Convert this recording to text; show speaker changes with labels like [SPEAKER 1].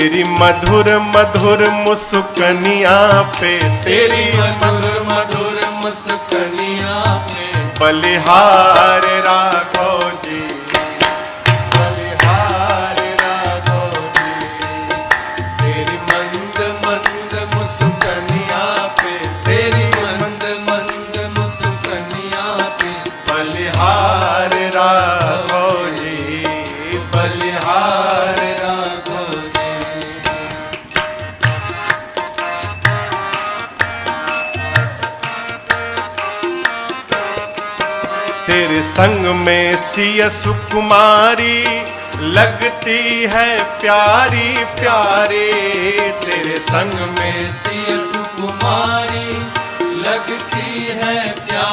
[SPEAKER 1] तेरी मधुर मधुर मुस्कनिया पे, तेरी
[SPEAKER 2] मधुर मधुर मुस्कनिया पे
[SPEAKER 1] बलिहार राघव जी, बलिहार राघव जी।
[SPEAKER 2] तेरी मंद मंद मुस्कनिया पे, तेरी मंद मंद मुस्कनिया पे
[SPEAKER 1] बलिहार राघव जी, बलिहार
[SPEAKER 2] राघव जी।
[SPEAKER 1] तेरे संग में सिया सुकुमारी लगती है प्यारी प्यारी। तेरे संग में
[SPEAKER 2] सिया सुकुमारी लगती है प्यारी।